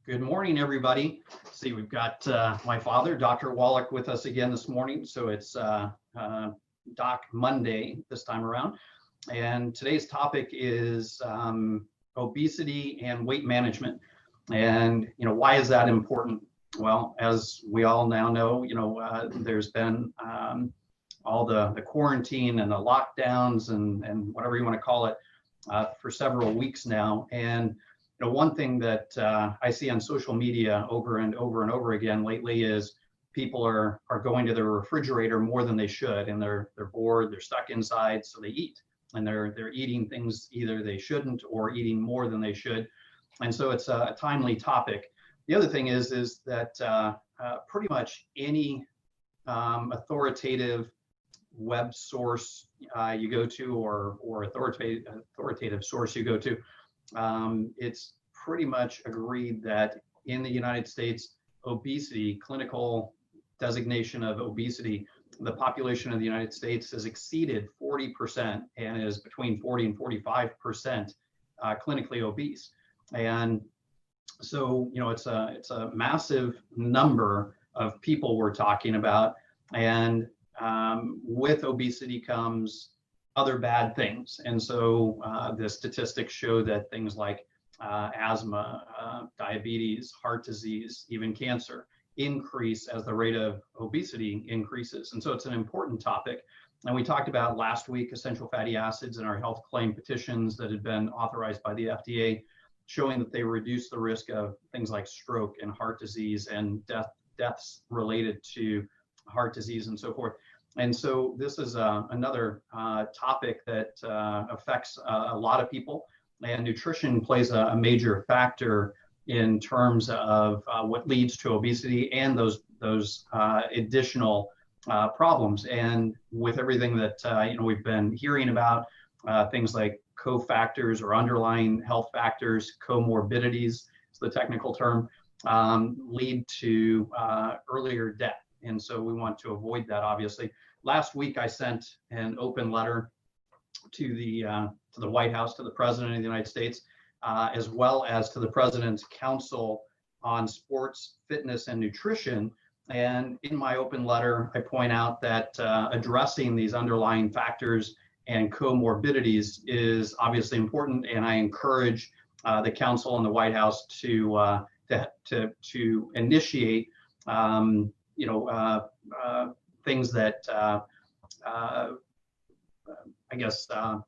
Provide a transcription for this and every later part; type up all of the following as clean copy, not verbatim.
Good morning, everybody. See, we've got my father, Dr. Wallach, with us again this morning. So it's Doc Monday this time around. And today's topic is obesity and weight management. And, why is that important? Well, as we all now know, there's been all the quarantine and the lockdowns and whatever you want to call it for several weeks now. And one thing that I see on social media over and over again lately is people are going to their refrigerator more than they should, and they're bored, they're stuck inside, so they eat, and they're eating things either they shouldn't or eating more than they should, and so it's a timely topic. The other thing is that pretty much any authoritative web source you go to or authoritative source you go to, it's pretty much agreed that in the United States, obesity, clinical designation of obesity, the population of the United States has exceeded 40% and is between 40 and 45% clinically obese. And so, it's a massive number of people we're talking about. And with obesity comes other bad things. And so the statistics show that things like asthma, diabetes, heart disease, even cancer increase as the rate of obesity increases. And so it's an important topic. And we talked about last week essential fatty acids in our health claim petitions that had been authorized by the FDA, showing that they reduce the risk of things like stroke and heart disease and deaths related to heart disease and so forth. And so this is another topic that affects a lot of people, and nutrition plays a major factor in terms of what leads to obesity and those additional problems. And with everything that we've been hearing about, things like cofactors or underlying health factors, comorbidities is the technical term, lead to earlier death. And so we want to avoid that, obviously. Last week, I sent an open letter to the White House, to the President of the United States, as well as to the President's Council on Sports, Fitness, and Nutrition. And in my open letter, I point out that addressing these underlying factors and comorbidities is obviously important, and I encourage the Council and the White House to initiate things that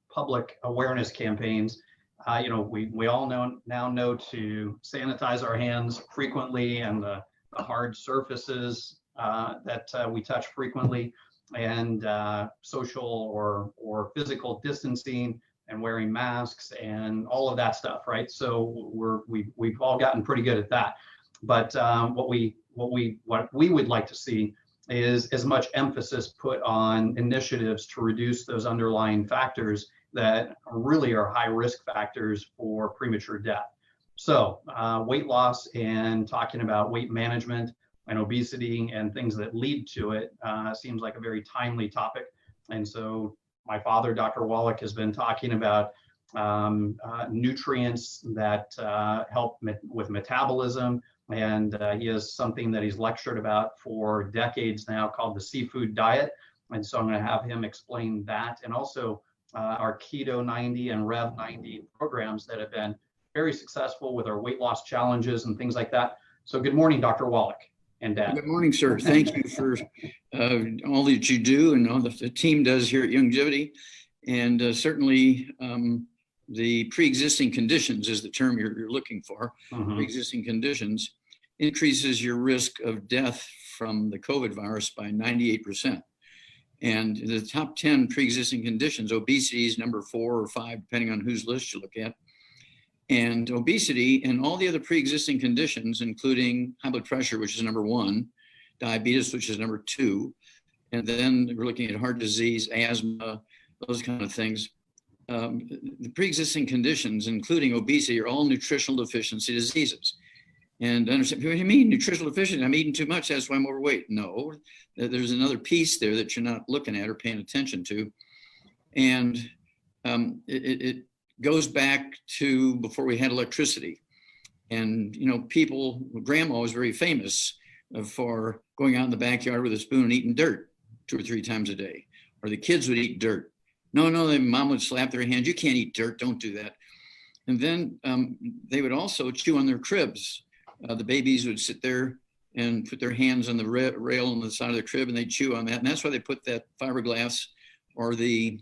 public awareness campaigns. We all know to sanitize our hands frequently, and the hard surfaces that we touch frequently, and social or physical distancing, and wearing masks and all of that stuff, right? So we've all gotten pretty good at that. But what we would like to see is as much emphasis put on initiatives to reduce those underlying factors that really are high risk factors for premature death. So weight loss and talking about weight management and obesity and things that lead to it seems like a very timely topic. And so my father, Dr. Wallach, has been talking about nutrients that help with metabolism. And he has something that he's lectured about for decades now called the seafood diet. And so I'm going to have him explain that, and also our Keto 90 and Rev 90 programs that have been very successful with our weight loss challenges and things like that. So good morning, Dr. Wallach and Dad. Good morning, sir. Thank you for all that you do and all that the team does here at Youngevity. And certainly the pre-existing conditions is the term you're looking for. Pre-existing conditions increases your risk of death from the COVID virus by 98%. And the top 10 pre-existing conditions, obesity is number 4 or 5, depending on whose list you look at. And obesity and all the other pre-existing conditions, including high blood pressure, which is number 1, diabetes, which is number 2, and then we're looking at heart disease, asthma, those kind of things. The pre-existing conditions, including obesity, are all nutritional deficiency diseases. And understand, what do you mean nutritional deficiency? I'm eating too much, that's why I'm overweight. No, there's another piece there that you're not looking at or paying attention to. And it goes back to before we had electricity. And, people, grandma was very famous for going out in the backyard with a spoon and eating dirt 2 or 3 times a day, or the kids would eat dirt. No, the mom would slap their hands. You can't eat dirt. Don't do that. And then they would also chew on their cribs. The babies would sit there and put their hands on the rail on the side of the crib, and they'd chew on that. And that's why they put that fiberglass or the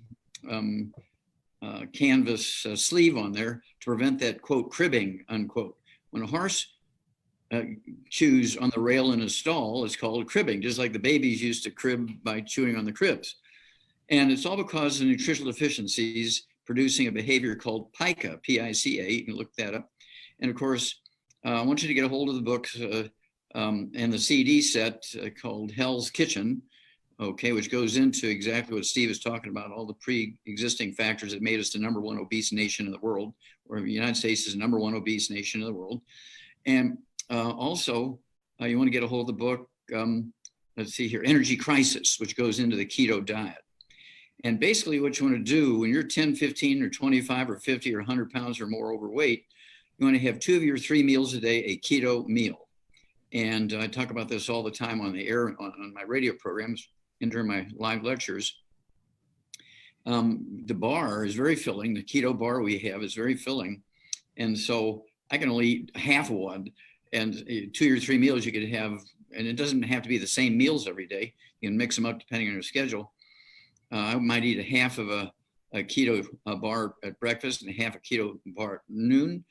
canvas sleeve on there to prevent that, quote, cribbing, unquote. When a horse chews on the rail in a stall, it's called cribbing, just like the babies used to crib by chewing on the cribs. And it's all because of nutritional deficiencies producing a behavior called pica, P-I-C-A. You can look that up. And of course, I want you to get a hold of the book and the CD set called Hell's Kitchen, okay, which goes into exactly what Steve is talking about, all the pre-existing factors that made us the #1 obese nation in the world, or the United States is the #1 obese nation in the world. And also, you want to get a hold of the book, let's see here, Energy Crisis, which goes into the keto diet. And basically what you want to do when you're 10, 15, or 25, or 50, or 100 pounds or more overweight, you want to have 2 of your 3 meals a day a keto meal. And I talk about this all the time on the air, on my radio programs and during my live lectures. The bar is very filling. The keto bar we have is very filling. And so I can only eat half of one. And 2 or 3 meals you could have, and it doesn't have to be the same meals every day. You can mix them up depending on your schedule. I might eat a half of a keto bar at breakfast and a half a keto bar at noon,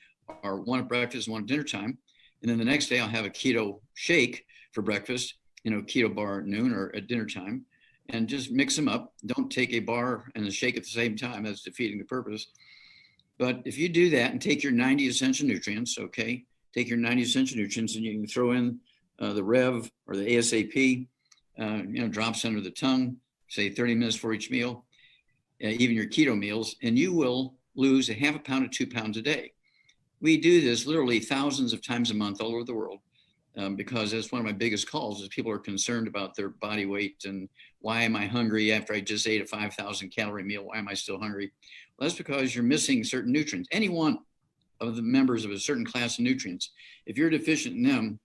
or one at breakfast and one at dinner time. And then the next day I'll have a keto shake for breakfast, keto bar at noon or at dinner time, and just mix them up. Don't take a bar and a shake at the same time. That's defeating the purpose. But if you do that and take your 90 essential nutrients, okay, take your 90 essential nutrients and you can throw in the REV or the ASAP, drops under the tongue, say 30 minutes for each meal, even your keto meals, and you will lose a half a pound to 2 pounds a day. We do this literally thousands of times a month all over the world because that's one of my biggest calls is people are concerned about their body weight and why am I hungry after I just ate a 5,000 calorie meal? Why am I still hungry? Well, that's because you're missing certain nutrients. Any one of the members of a certain class of nutrients, if you're deficient in them,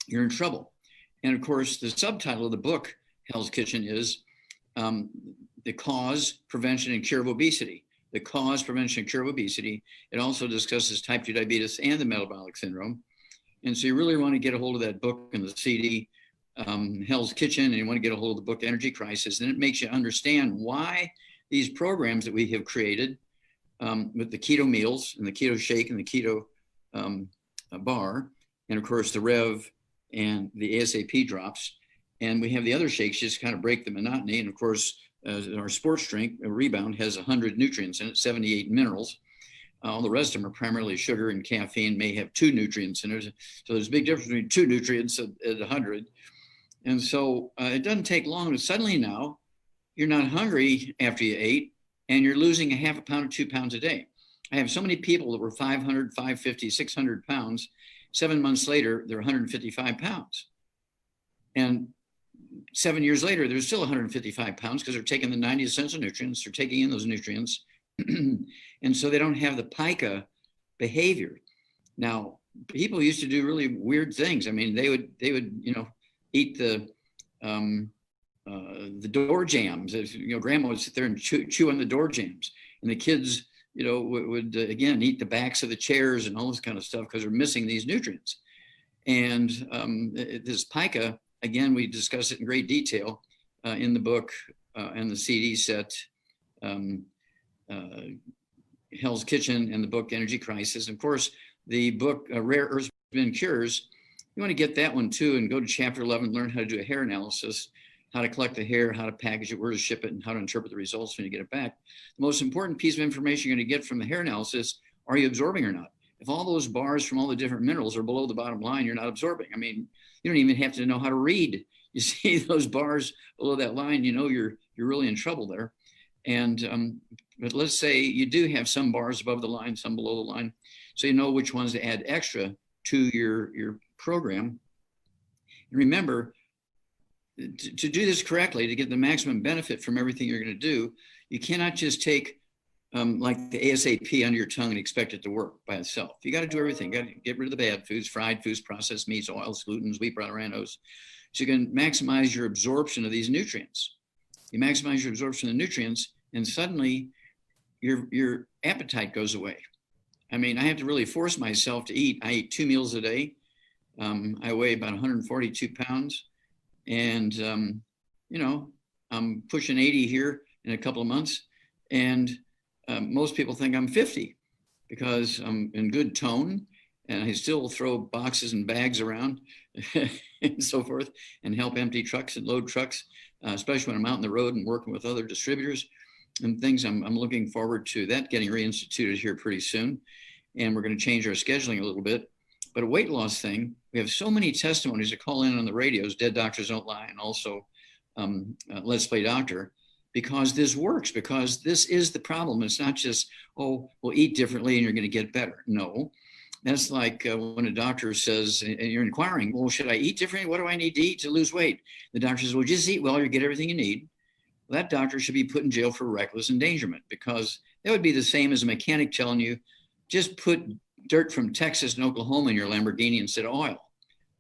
you're in trouble. And of course, the subtitle of the book, Hell's Kitchen, is the cause, prevention, and cure of obesity. The cause, prevention, and cure of obesity. It also discusses type 2 diabetes and the metabolic syndrome. And so you really want to get a hold of that book and the CD, Hell's Kitchen, and you want to get a hold of the book, Energy Crisis. And it makes you understand why these programs that we have created with the keto meals and the keto shake and the keto bar, and of course the REV and the ASAP drops. And we have the other shakes just kind of break the monotony. And of course, our sports drink, Rebound, has 100 nutrients in it, 78 minerals. All the rest of them are primarily sugar and caffeine, may have 2 nutrients in it. So there's a big difference between 2 nutrients at 100. And so it doesn't take long. Suddenly now, you're not hungry after you ate, and you're losing a half a pound or 2 pounds a day. I have so many people that were 500, 550, 600 pounds. 7 months later, they're 155 pounds. And 7 years later, they're still 155 pounds because they're taking the 90 essential nutrients, they're taking in those nutrients. And so they don't have the pica behavior. Now, people used to do really weird things. I mean, they would eat the door jams. Grandma would sit there and chew on the door jams. And the kids, would again, eat the backs of the chairs and all this kind of stuff because they're missing these nutrients. And this pica, again, we discuss it in great detail in the book and the CD set, Hell's Kitchen, and the book Energy Crisis. And of course, the book Rare Earth Bin Cures, you want to get that one too and go to chapter 11, learn how to do a hair analysis, how to collect the hair, how to package it, where to ship it, and how to interpret the results when you get it back. The most important piece of information you're going to get from the hair analysis, are you absorbing or not? If all those bars from all the different minerals are below the bottom line, you're not absorbing. I mean, you don't even have to know how to read. You see those bars below that line, you're really in trouble there. And but let's say you do have some bars above the line, some below the line, so you know which ones to add extra to your program. And remember, to do this correctly, to get the maximum benefit from everything you're going to do, you cannot just take like the ASAP under your tongue and expect it to work by itself. You got to do everything. You got to get rid of the bad foods, fried foods, processed meats, oils, glutens, wheat, bran, randos, so you can maximize your absorption of these nutrients. You maximize your absorption of nutrients, and suddenly your appetite goes away. I mean, I have to really force myself to eat. I eat 2 meals a day. I weigh about 142 pounds, and you know, I'm pushing 80 here in a couple of months, and most people think I'm 50 because I'm in good tone, and I still throw boxes and bags around and so forth, and help empty trucks and load trucks, especially when I'm out on the road and working with other distributors and things. I'm looking forward to that getting reinstituted here pretty soon, and we're going to change our scheduling a little bit. But a weight loss thing, we have so many testimonies that call in on the radios, Dead Doctors Don't Lie, and also Let's Play Doctor, because this works, because this is the problem. It's not just, oh, we'll eat differently and you're going to get better. No, that's like when a doctor says, and you're inquiring, well, should I eat differently? What do I need to eat to lose weight? The doctor says, well, just eat well, you get everything you need. Well, that doctor should be put in jail for reckless endangerment, because that would be the same as a mechanic telling you, just put dirt from Texas and Oklahoma in your Lamborghini instead of oil.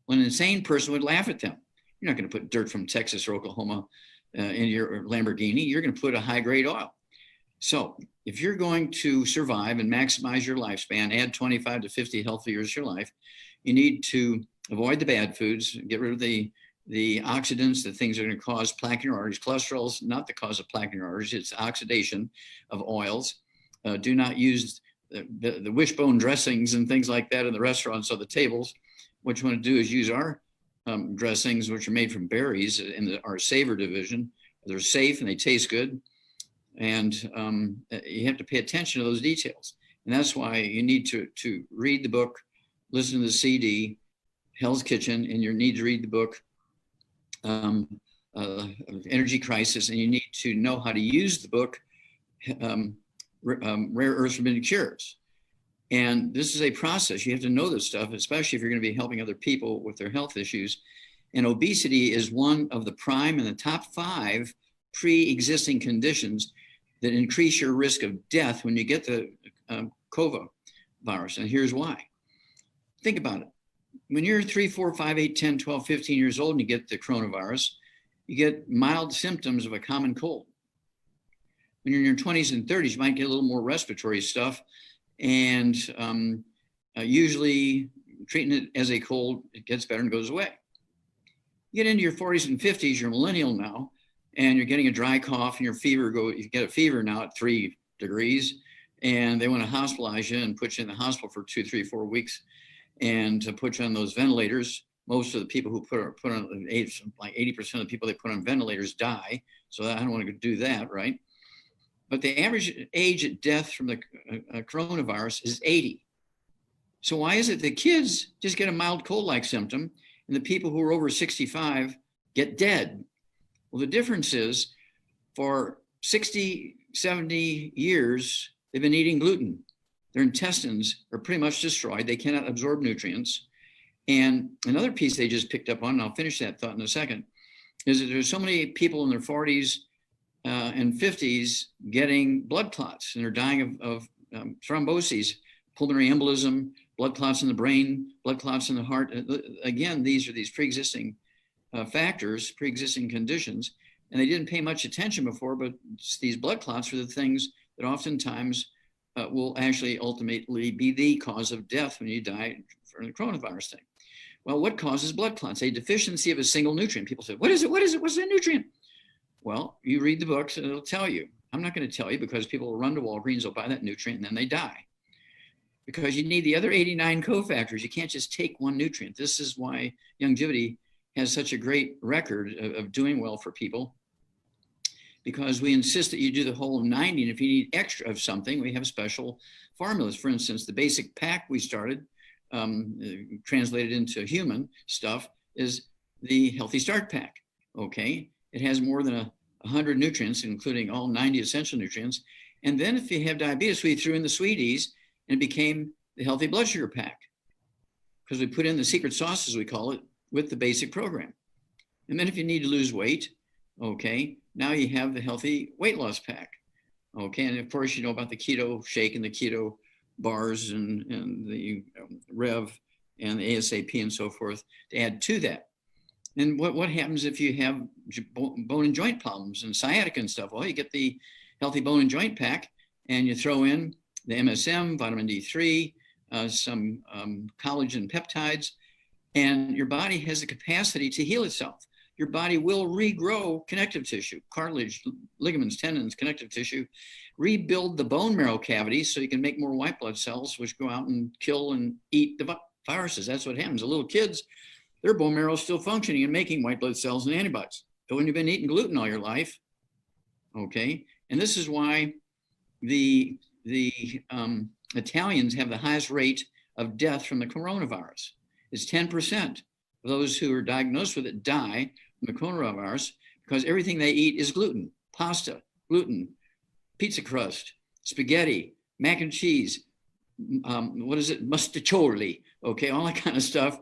When an insane person would laugh at them. You're not going to put dirt from Texas or Oklahoma in your Lamborghini. You're going to put a high-grade oil. So if you're going to survive and maximize your lifespan, add 25 to 50 healthy years to your life, you need to avoid the bad foods, get rid of the oxidants, the things that are going to cause plaque in your arteries. Cholesterol is not the cause of plaque in your arteries. It's oxidation of oils. Do not use the wishbone dressings and things like that in the restaurants or the tables. What you want to do is use our dressings, which are made from berries in our savor division. They're safe and they taste good. And you have to pay attention to those details. And that's why you need to read the book, listen to the CD, Hell's Kitchen, and you need to read the book, Energy Crisis, and you need to know how to use the book, Rare Earths Forbidden Cures. And this is a process. You have to know this stuff, especially if you're going to be helping other people with their health issues. And obesity is one of the prime and the top 5 pre-existing conditions that increase your risk of death when you get the COVID virus. And here's why. Think about it. When you're 3, 4, 5, 8, 10, 12, 15 years old and you get the coronavirus, you get mild symptoms of a common cold. When you're in your 20s and 30s, you might get a little more respiratory stuff. And usually treating it as a cold, it gets better and goes away. You get into your 40s and 50s, you're a millennial now, and you're getting a dry cough and your fever you get a fever now at 3 degrees, and they want to hospitalize you and put you in the hospital for 2, 3, 4 weeks, and to put you on those ventilators. Most of the people who put on like 80% of the people they put on ventilators die. So I don't want to do that, right? But the average age at death from the coronavirus is 80. So why is it that kids just get a mild cold-like symptom and the people who are over 65 get dead? Well, the difference is for 60, 70 years, they've been eating gluten. Their intestines are pretty much destroyed. They cannot absorb nutrients. And another piece they just picked up on, and I'll finish that thought in a second, is that there's so many people in their 40s and 50s getting blood clots, and they're dying of thromboses, pulmonary embolism, blood clots in the brain, blood clots in the heart. Again, these are these pre-existing factors, pre-existing conditions, and they didn't pay much attention before, but these blood clots are the things that oftentimes will actually ultimately be the cause of death when you die from the coronavirus thing. Well, what causes blood clots? A deficiency of a single nutrient. People say, what is it? What is it? What's that nutrient? Well, you read the books and it'll tell you. I'm not going to tell you because people will run to Walgreens, they'll buy that nutrient, and then they die. Because you need the other 89 cofactors. You can't just take one nutrient. This is why Youngevity has such a great record of doing well for people, because we insist that you do the whole 90. And if you need extra of something, we have special formulas. For instance, the basic pack we started, translated into human stuff, is the Healthy Start Pack. Okay. It has more than 100 nutrients, including all 90 essential nutrients. And then if you have diabetes, we threw in the sweeties and it became the Healthy Blood Sugar Pack, because we put in the secret sauce, as we call it, with the basic program. And then if you need to lose weight, okay, now you have the Healthy Weight Loss Pack. Okay, and of course, you know about the keto shake and the keto bars and the Rev and the ASAP and so forth to add to that. And what happens if you have bone and joint problems and sciatica and stuff? Well, you get the Healthy Bone and Joint Pack, and you throw in the MSM, vitamin D3, some collagen peptides, and your body has the capacity to heal itself. Your body will regrow connective tissue, cartilage, ligaments, tendons, connective tissue, rebuild the bone marrow cavity so you can make more white blood cells, which go out and kill and eat the viruses. That's what happens. The little kids, their bone marrow is still functioning and making white blood cells and antibodies. But when you've been eating gluten all your life, okay, and this is why the Italians have the highest rate of death from the coronavirus. It's 10% of those who are diagnosed with it die from the coronavirus because everything they eat is gluten, pasta, gluten, pizza crust, spaghetti, mac and cheese, mustacholi, okay, all that kind of stuff.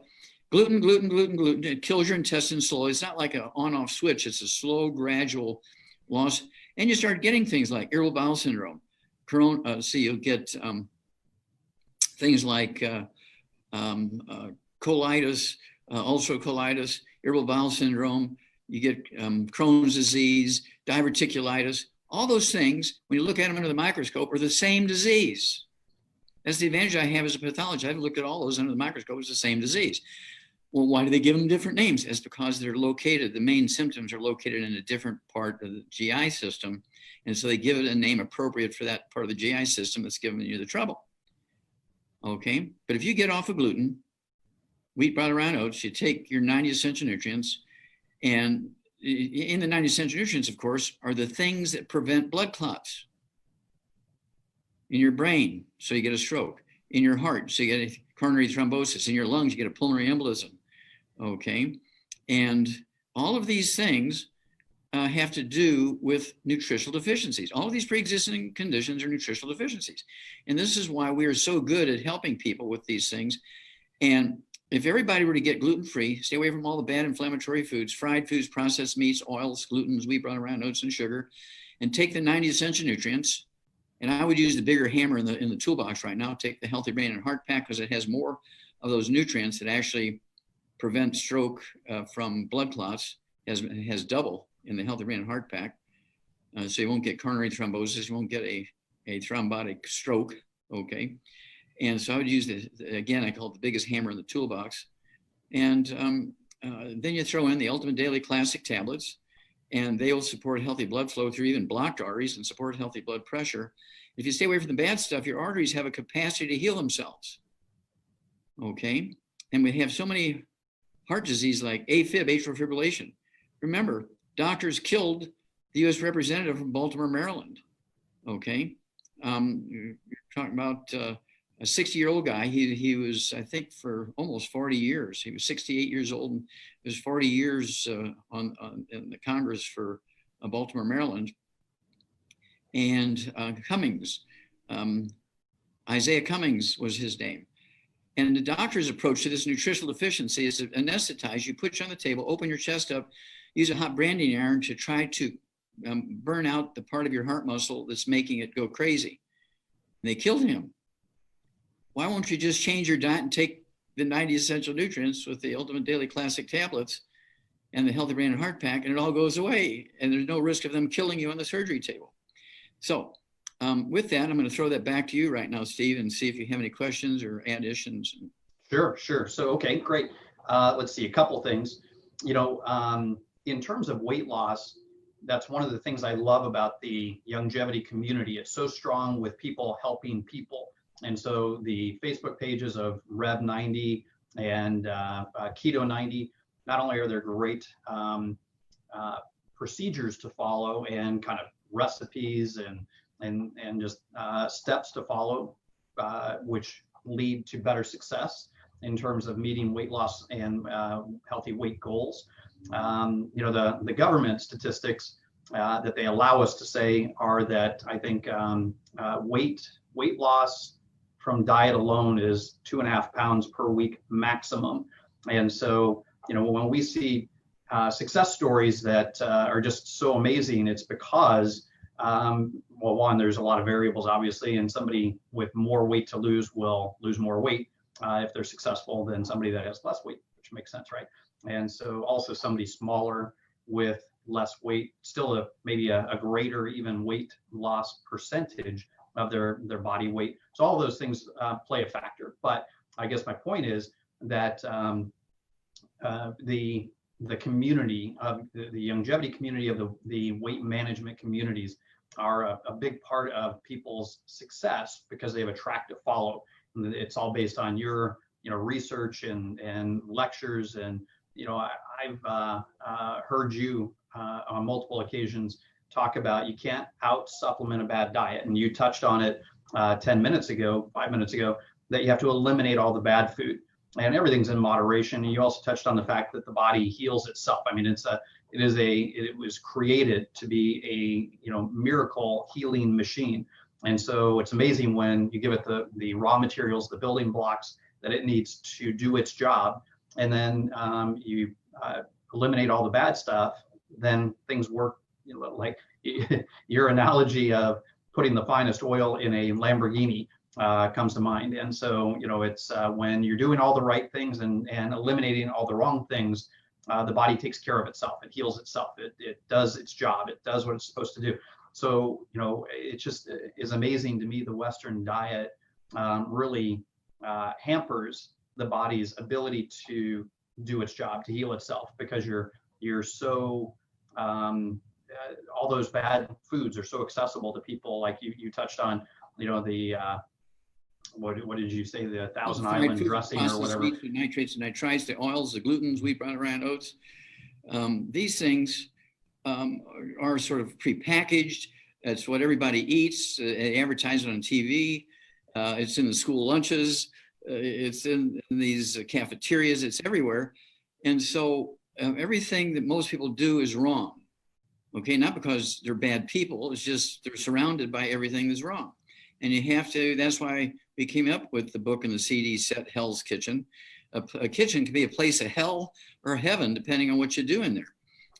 Gluten, gluten, gluten, gluten. It kills your intestines slowly. It's not like an on-off switch. It's a slow, gradual loss. And you start getting things like irritable bowel syndrome. So you'll get things like colitis, ulcerative colitis, irritable bowel syndrome. You get Crohn's disease, diverticulitis. All those things, when you look at them under the microscope, are the same disease. That's the advantage I have as a pathologist. I've looked at all those under the microscope. It's the same disease. Well, why do they give them different names? It's because they're located, the main symptoms are located in a different part of the GI system. And so they give it a name appropriate for that part of the GI system that's giving you the trouble. Okay, but if you get off of gluten, wheat, bran, rye, oats, you take your 90 essential nutrients, and in the 90 essential nutrients, of course, are the things that prevent blood clots in your brain, so you get a stroke, in your heart, so you get a coronary thrombosis, in your lungs, you get a pulmonary embolism, okay? And all of these things have to do with nutritional deficiencies. All of these pre-existing conditions are nutritional deficiencies. And this is why we are so good at helping people with these things. And if everybody were to get gluten-free, stay away from all the bad inflammatory foods, fried foods, processed meats, oils, glutens, wheat, bran, rye, oats, and sugar, and take the 90 essential nutrients, and I would use the bigger hammer in the toolbox right now, take the Healthy Brain and Heart Pack because it has more of those nutrients that actually prevent stroke from blood clots, has double in the Healthy Brain and Heart Pack. So you won't get coronary thrombosis, you won't get a thrombotic stroke, okay? And so I would use again, I call it the biggest hammer in the toolbox. And then you throw in the Ultimate Daily Classic tablets, and they will support healthy blood flow through even blocked arteries and support healthy blood pressure. If you stay away from the bad stuff, your arteries have a capacity to heal themselves, okay? And we have so many heart disease like AFib, atrial fibrillation. Remember, doctors killed the US representative from Baltimore, Maryland, okay? You're talking about a 60-year-old guy. He was, I think, for almost 40 years. He was 68 years old and was 40 years in the Congress for Baltimore, Maryland. And Cummings, Isaiah Cummings was his name. And the doctor's approach to this nutritional deficiency is to anesthetize you, put you on the table, open your chest up, use a hot branding iron to try to burn out the part of your heart muscle that's making it go crazy. And they killed him. Why won't you just change your diet and take the 90 essential nutrients with the Ultimate Daily Classic tablets and the Healthy Brain and Heart Pack, and it all goes away, and there's no risk of them killing you on the surgery table. So with that, I'm going to throw that back to you right now, Steve, and see if you have any questions or additions. Sure. So, okay, great. Let's see, a couple things. You know, in terms of weight loss, that's one of the things I love about the longevity community. It's so strong with people helping people. And so the Facebook pages of Rev 90 and Keto 90, not only are there great procedures to follow and kind of recipes and just steps to follow, which lead to better success in terms of meeting weight loss and healthy weight goals. You know, the government statistics that they allow us to say are that I think weight loss from diet alone is 2.5 pounds per week maximum. And so, you know, when we see success stories that are just so amazing, it's because Well, one, there's a lot of variables, obviously, and somebody with more weight to lose will lose more weight if they're successful than somebody that has less weight, which makes sense, right? And so also somebody smaller with less weight, still maybe a greater even weight loss percentage of their body weight. So all those things play a factor. But I guess my point is that the community of the longevity community of the weight management communities are a big part of people's success because they have a track to follow. And it's all based on your research and lectures. And I've heard you on multiple occasions talk about you can't out supplement a bad diet, and you touched on it 5 minutes ago, that you have to eliminate all the bad food, and everything's in moderation. And you also touched on the fact that the body heals itself. I mean, it was created to be a miracle healing machine. And so it's amazing when you give it the raw materials, the building blocks that it needs to do its job, and then you eliminate all the bad stuff, then things work. Like your analogy of putting the finest oil in a Lamborghini comes to mind. And so it's when you're doing all the right things and eliminating all the wrong things, the body takes care of itself. It heals itself. It does its job. It does what it's supposed to do. So it just is amazing to me. The Western diet really hampers the body's ability to do its job, to heal itself, because you're so all those bad foods are so accessible to people. Like you touched on, the what did you say, the Thousand Island dressing or whatever? Sweets, the nitrates and nitrites, the oils, the glutens, wheat, bran, oats. These things are sort of prepackaged. It's what everybody eats. They advertise it on TV. It's in the school lunches. It's in these cafeterias. It's everywhere. And so everything that most people do is wrong. Okay, not because they're bad people. It's just they're surrounded by everything that's wrong. And you have to, that's why we came up with the book and the CD set, Hell's Kitchen. A kitchen can be a place of hell or heaven, depending on what you do in there.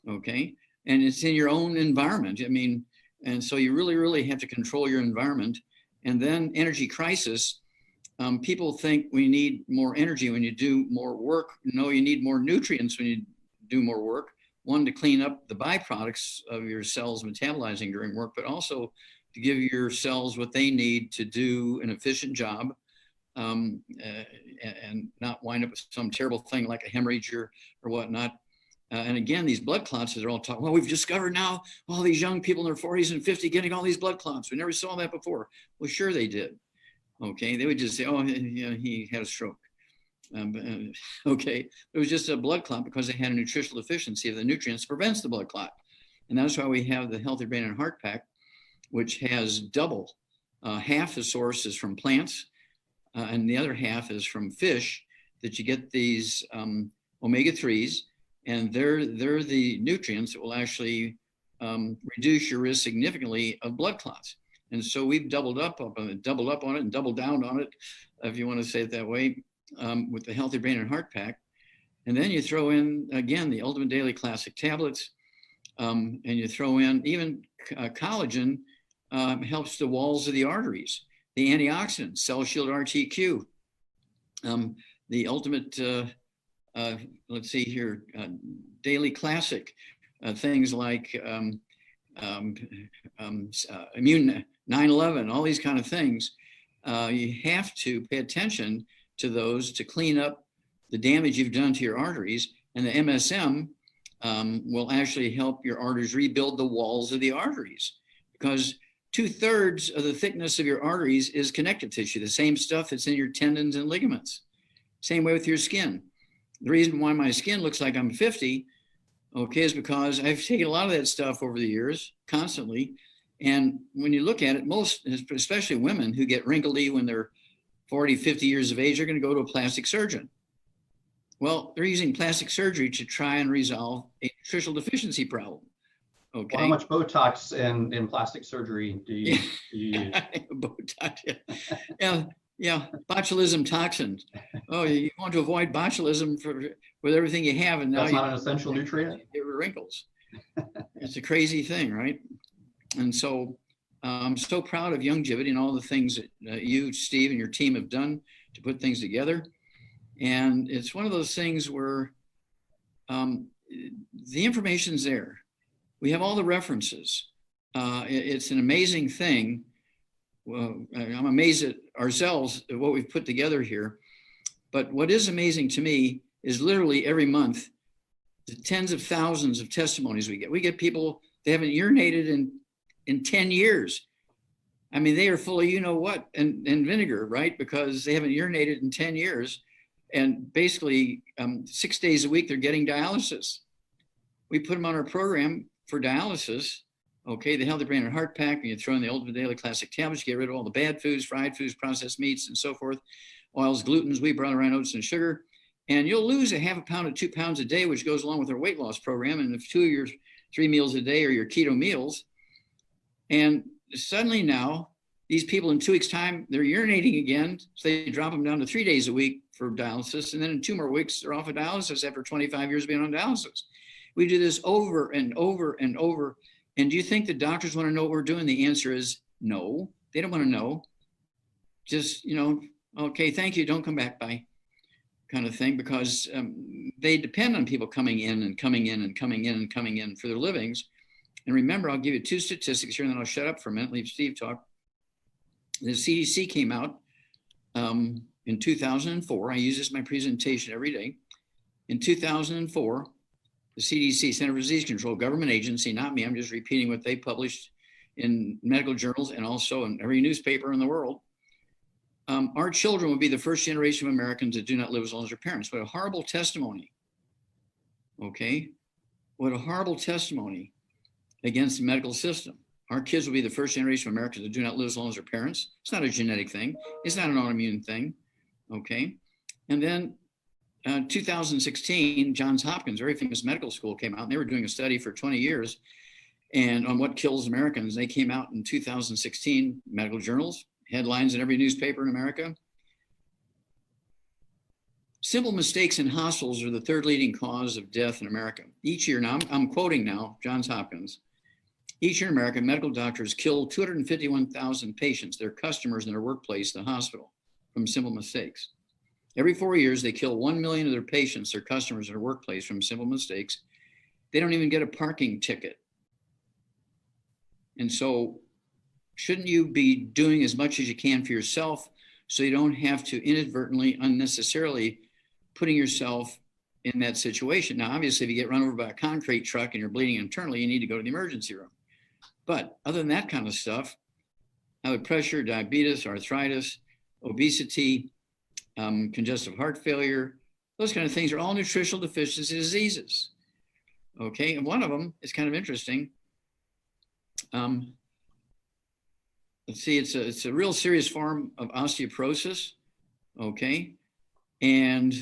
Okay, and it's in your own environment. I mean, and so you really, really have to control your environment. And then energy crisis. People think we need more energy when you do more work. No, you need more nutrients when you do more work. One, to clean up the byproducts of your cells metabolizing during work, but also to give your cells what they need to do an efficient job and not wind up with some terrible thing like a hemorrhage or whatnot. And again, these blood clots, they're all talking, well, we've discovered now all these young people in their 40s and 50 getting all these blood clots. We never saw that before. Well, sure they did. Okay, they would just say, oh, he had a stroke. Okay, it was just a blood clot because they had a nutritional deficiency of the nutrients prevents the blood clot. And that's why we have the Healthy Brain and Heart Pack, which has double. Half the source is from plants, and the other half is from fish, that you get these omega-3s, and they're the nutrients that will actually reduce your risk significantly of blood clots. And so we've doubled up on it and doubled down on it, if you want to say it that way, with the Healthy Brain and Heart Pack. And then you throw in, again, the Ultimate Daily Classic tablets, and you throw in even collagen helps the walls of the arteries, the antioxidants, Cell Shield RTQ, the Ultimate, let's see here, Daily Classic, things like Immune 9/11, all these kind of things. You have to pay attention to those to clean up the damage you've done to your arteries. And the MSM will actually help your arteries rebuild the walls of the arteries, because 2/3 of the thickness of your arteries is connective tissue, the same stuff that's in your tendons and ligaments. Same way with your skin. The reason why my skin looks like I'm 50, okay, is because I've taken a lot of that stuff over the years, constantly. And when you look at it, most, especially women who get wrinkly when they're 40, 50 years of age, are going to go to a plastic surgeon. Well, they're using plastic surgery to try and resolve a nutritional deficiency problem. Okay. Well, how much Botox in plastic surgery do you use? Botox, yeah. Yeah, botulism toxin. Oh, you want to avoid botulism with everything you have, and now that's not an essential nutrient. Get rid of wrinkles. It's a crazy thing, right? And so I'm so proud of Youngevity and all the things that you, Steve, and your team have done to put things together. And it's one of those things where the information's there. We have all the references. It's an amazing thing. Well, I'm amazed at ourselves at what we've put together here. But what is amazing to me is literally every month, the tens of thousands of testimonies we get. We get people, they haven't urinated in 10 years. I mean, they are full of you know what and vinegar, right? Because they haven't urinated in 10 years. And basically 6 days a week, they're getting dialysis. We put them on our program for dialysis. Okay, the healthy brain and heart pack, and you throw in the Ultimate Daily Classic tablets, get rid of all the bad foods, fried foods, processed meats, and so forth, oils, glutens, wheat, brown rice, oats, and sugar. And you'll lose a half a pound to 2 pounds a day, which goes along with our weight loss program. And if 2 of your 3 meals a day are your keto meals, and suddenly now, these people in 2 weeks' time, they're urinating again. So they drop them down to 3 days a week for dialysis. And then in 2 more weeks, they're off of dialysis after 25 years being on dialysis. We do this over and over and over. And do you think the doctors want to know what we're doing? The answer is no. They don't want to know. Just, okay, thank you. Don't come back, bye, kind of thing, because they depend on people coming in and coming in and coming in and coming in for their livings. And remember, I'll give you 2 statistics here, and then I'll shut up for a minute, leave Steve talk. The CDC came out in 2004. I use this in my presentation every day. In 2004, the CDC, Center for Disease Control, government agency, not me, I'm just repeating what they published in medical journals and also in every newspaper in the world. Our children will be the first generation of Americans that do not live as long as their parents. What a horrible testimony. Okay? What a horrible testimony against the medical system. Our kids will be the first generation of Americans that do not live as long as their parents. It's not a genetic thing. It's not an autoimmune thing. Okay? And then 2016, Johns Hopkins, very famous medical school, came out, and they were doing a study for 20 years and on what kills Americans. They came out in 2016, medical journals, headlines in every newspaper in America. Simple mistakes in hospitals are the 3rd leading cause of death in America. Each year, now I'm quoting now, Johns Hopkins, each year in America, medical doctors kill 251,000 patients, their customers in their workplace, the hospital, from simple mistakes. Every 4 years, they kill 1 million of their patients, their customers in their workplace, from simple mistakes. They don't even get a parking ticket. And so shouldn't you be doing as much as you can for yourself so you don't have to inadvertently, unnecessarily putting yourself in that situation? Now, obviously, if you get run over by a concrete truck and you're bleeding internally, you need to go to the emergency room. But other than that kind of stuff, high blood pressure, diabetes, arthritis, obesity, congestive heart failure, those kind of things are all nutritional deficiency diseases. Okay, and one of them is kind of interesting. Let's see, it's a real serious form of osteoporosis. Okay, and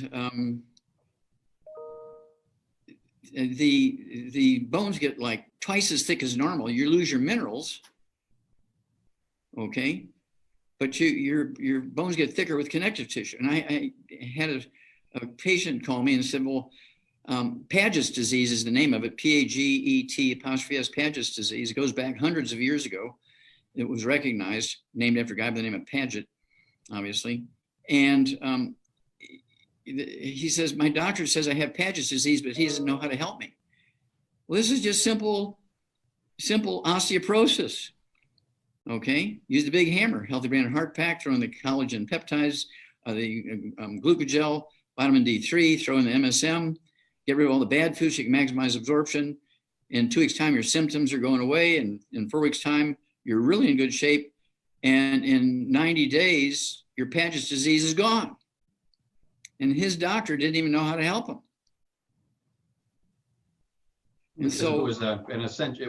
the bones get like twice as thick as normal. You lose your minerals. Okay, but your bones get thicker with connective tissue. And I had a patient call me and said, well, Paget's disease is the name of it, P-A-G-E-T''S, Paget's disease. It goes back hundreds of years ago. It was recognized, named after a guy by the name of Paget, obviously. And he says, my doctor says I have Paget's disease, but he doesn't know how to help me. Well, this is just simple osteoporosis. Okay, use the big hammer, healthy brain and heart pack, throw in the collagen peptides, the glucogel, vitamin D3, throw in the MSM, get rid of all the bad foods so you can maximize absorption. In 2 weeks' time, your symptoms are going away, and in 4 weeks' time, you're really in good shape. And in 90 days, your Paget's disease is gone. And his doctor didn't even know how to help him. And so it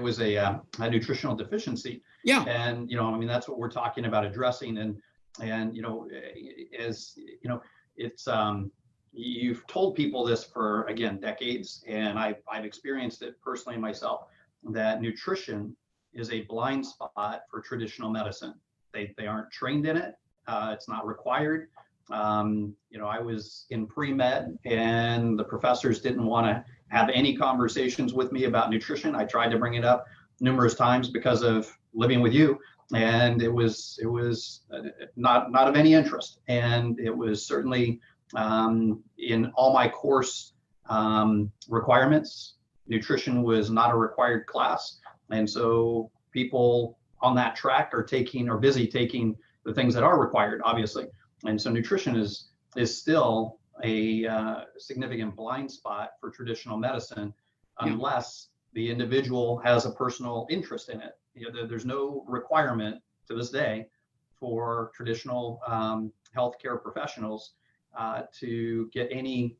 was a nutritional deficiency. Yeah. And, that's what we're talking about addressing. And it's, you've told people this for, again, decades, and I've experienced it personally myself, that nutrition is a blind spot for traditional medicine. They aren't trained in it. It's not required. I was in pre-med, and the professors didn't want to have any conversations with me about nutrition. I tried to bring it up numerous times because of living with you, and it was not of any interest. And it was certainly in all my course requirements, nutrition was not a required class. And so people on that track are busy taking the things that are required, obviously. And so nutrition is still a significant blind spot for traditional medicine, unless the individual has a personal interest in it. There's no requirement to this day for traditional healthcare professionals to get any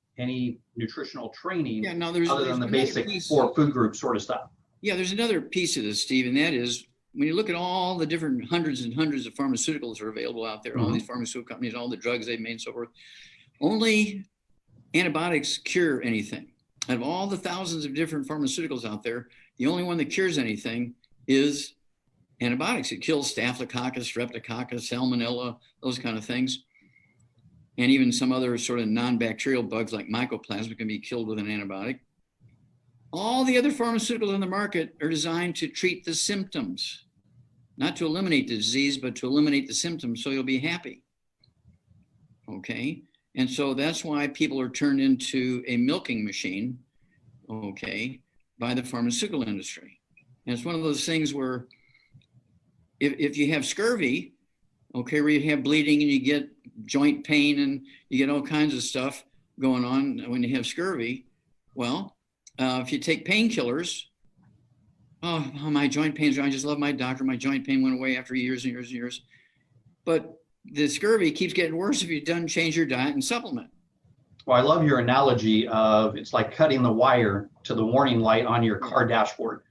nutritional training other than the basic 4 food group sort of stuff. Yeah, there's another piece of this, Steve, and that is when you look at all the different hundreds and hundreds of pharmaceuticals that are available out there, all these pharmaceutical companies, all the drugs they've made and so forth, only antibiotics cure anything. Out of all the thousands of different pharmaceuticals out there, the only one that cures anything is antibiotics. It kills Staphylococcus, Streptococcus, Salmonella, those kind of things. And even some other sort of non-bacterial bugs like mycoplasma can be killed with an antibiotic. All the other pharmaceuticals on the market are designed to treat the symptoms, not to eliminate the disease, but to eliminate the symptoms so you'll be happy. Okay? And so that's why people are turned into a milking machine, okay, by the pharmaceutical industry. And it's one of those things where if you have scurvy, okay, where you have bleeding and you get joint pain and you get all kinds of stuff going on when you have scurvy, well, if you take painkillers, oh, my joint pains, I just love my doctor. My joint pain went away after years and years and years. But the scurvy keeps getting worse if you don't change your diet and supplement. Well, I love your analogy of it's like cutting the wire to the warning light on your car dashboard.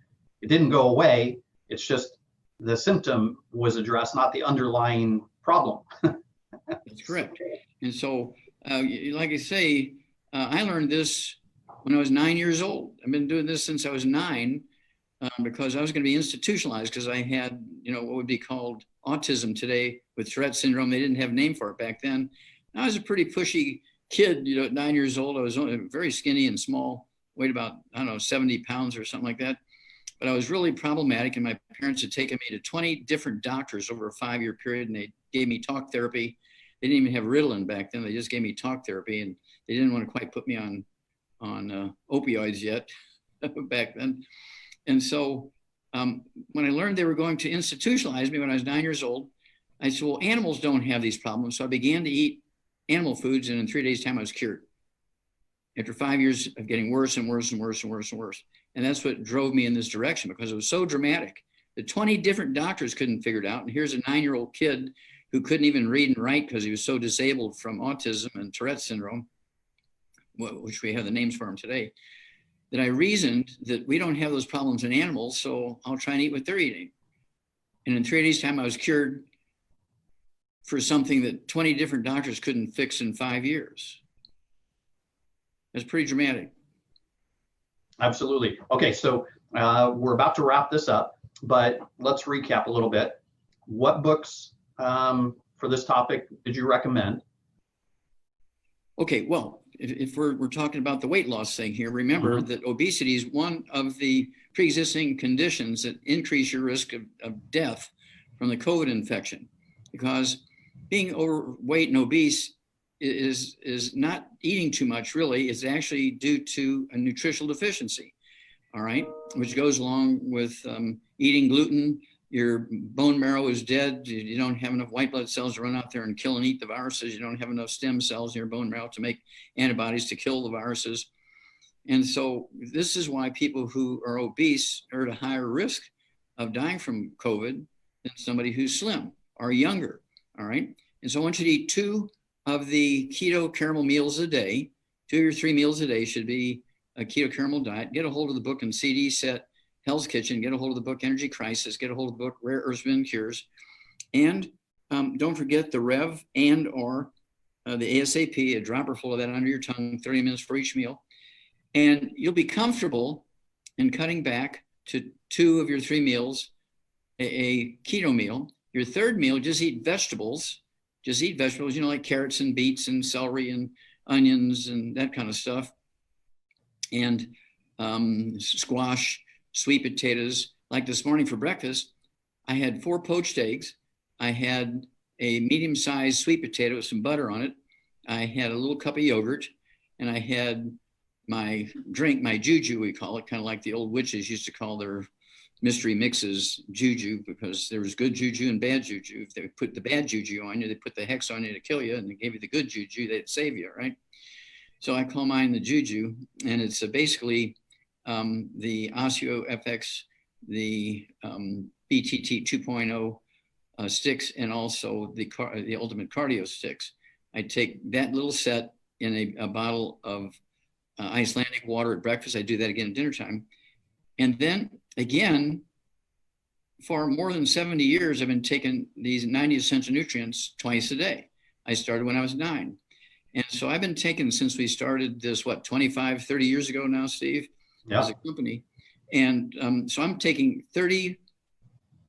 It didn't go away. It's just the symptom was addressed, not the underlying problem. That's correct. And so, like I say, I learned this when I was 9 years old. I've been doing this since I was 9 because I was going to be institutionalized because I had, what would be called autism today with Tourette syndrome. They didn't have a name for it back then. I was a pretty pushy kid, at 9 years old. I was very skinny and small, weighed about, 70 pounds or something like that. But I was really problematic, and my parents had taken me to 20 different doctors over a 5-year period, and they gave me talk therapy. They didn't even have Ritalin back then. They just gave me talk therapy, and they didn't want to quite put me on opioids yet back then. And so when I learned they were going to institutionalize me when I was 9 years old, I said, well, animals don't have these problems. So I began to eat animal foods, and in 3 days' time, I was cured. After 5 years of getting worse and worse and worse and worse and worse. And that's what drove me in this direction because it was so dramatic. The 20 different doctors couldn't figure it out. And here's a 9-year-old kid who couldn't even read and write because he was so disabled from autism and Tourette syndrome, which we have the names for him today, that I reasoned that we don't have those problems in animals, so I'll try and eat what they're eating. And in 3 days' time, I was cured for something that 20 different doctors couldn't fix in 5 years. That's pretty dramatic. Absolutely. Okay, so we're about to wrap this up, but let's recap a little bit. What books for this topic did you recommend? Okay, well, if we're talking about the weight loss thing here, remember that obesity is one of the pre-existing conditions that increase your risk of death from the COVID infection, because being overweight and obese is not eating too much, really. It's actually due to a nutritional deficiency, all right, which goes along with eating gluten. Your bone marrow is dead. You don't have enough white blood cells to run out there and kill and eat the viruses. You don't have enough stem cells in your bone marrow to make antibodies to kill the viruses. And so this is why people who are obese are at a higher risk of dying from COVID than somebody who's slim or younger, all right? And so I want you to eat 2 of the keto caramel meals a day. 2 or 3 meals a day should be a keto caramel diet. Get a hold of the book and CD set Hell's Kitchen. Get a hold of the book Energy Crisis. Get a hold of the book Rare Earths Within Cures. And don't forget the Rev and or the ASAP, a dropper full of that under your tongue, 30 minutes for each meal. And you'll be comfortable in cutting back to 2 of your 3 meals, a keto meal. Your 3rd meal, just eat vegetables. Just eat vegetables, like carrots and beets and celery and onions and that kind of stuff. And squash, sweet potatoes, Like this morning for breakfast, I had 4 poached eggs. I had a medium-sized sweet potato with some butter on it. I had a little cup of yogurt, and I had my drink, my juju, we call it, kind of like the old witches used to call their mystery mixes juju, because there was good juju and bad juju. If they put the bad juju on you, they put the hex on you to kill you, and they gave you the good juju, they'd save you, right? So I call mine the juju, and it's basically the Oseo FX, the BTT 2.0 sticks, and also the Ultimate Cardio sticks. I take that little set in a bottle of Icelandic water at breakfast. I do that again at dinner time. And then again, for more than 70 years, I've been taking these 90 essential nutrients twice a day. I started when I was 9. And so I've been taking since we started this, 25, 30 years ago now, Steve, as a company. And so I'm taking 30,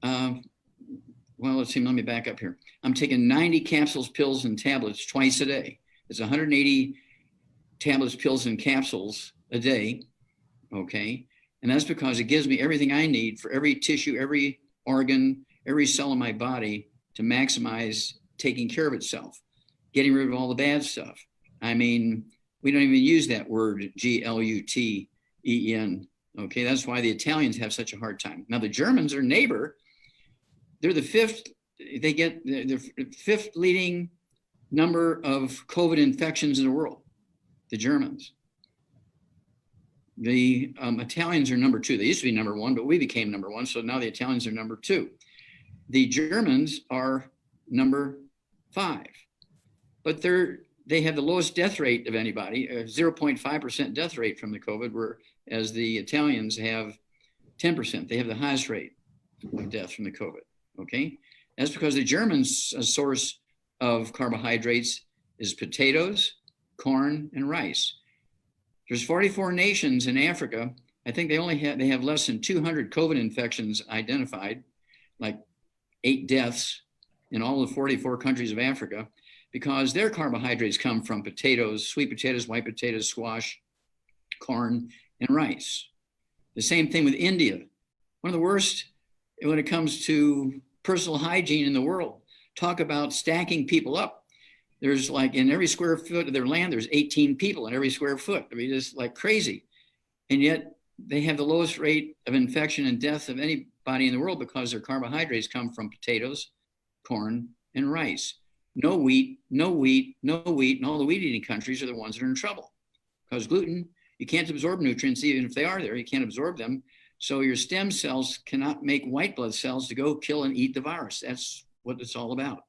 let's see, let me back up here. I'm taking 90 capsules, pills, and tablets twice a day. It's 180 tablets, pills, and capsules a day, okay? And that's because it gives me everything I need for every tissue, every organ, every cell in my body to maximize taking care of itself, getting rid of all the bad stuff. I mean, we don't even use that word, Gluten, okay? That's why the Italians have such a hard time. Now, the Germans, our neighbor, they're the 5th, they get the 5th leading number of COVID infections in the world, the Germans. The Italians are number 2. They used to be number 1, but we became number 1. So now the Italians are number 2. The Germans are number 5, but they have the lowest death rate of anybody, 0.5% death rate from the COVID, whereas the Italians have 10%. They have the highest rate of death from the COVID, okay? That's because the Germans' source of carbohydrates is potatoes, corn, and rice. There's 44 nations in Africa. I think they have less than 200 COVID infections identified, like 8 deaths in all the 44 countries of Africa, because their carbohydrates come from potatoes, sweet potatoes, white potatoes, squash, corn, and rice. The same thing with India. One of the worst when it comes to personal hygiene in the world. Talk about stacking people up. There's like in every square foot of their land, there's 18 people in every square foot. I mean, it's like crazy. And yet they have the lowest rate of infection and death of anybody in the world because their carbohydrates come from potatoes, corn, and rice. No wheat, no wheat, no wheat. And all the wheat eating countries are the ones that are in trouble because gluten, you can't absorb nutrients. Even if they are there, you can't absorb them. So your stem cells cannot make white blood cells to go kill and eat the virus. That's what it's all about.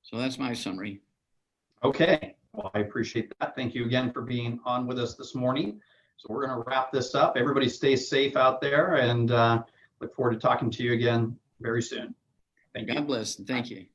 So that's my summary. Okay, well, I appreciate that. Thank you again for being on with us this morning. So we're going to wrap this up. Everybody stay safe out there and look forward to talking to you again very soon. Thank you. God bless and thank you.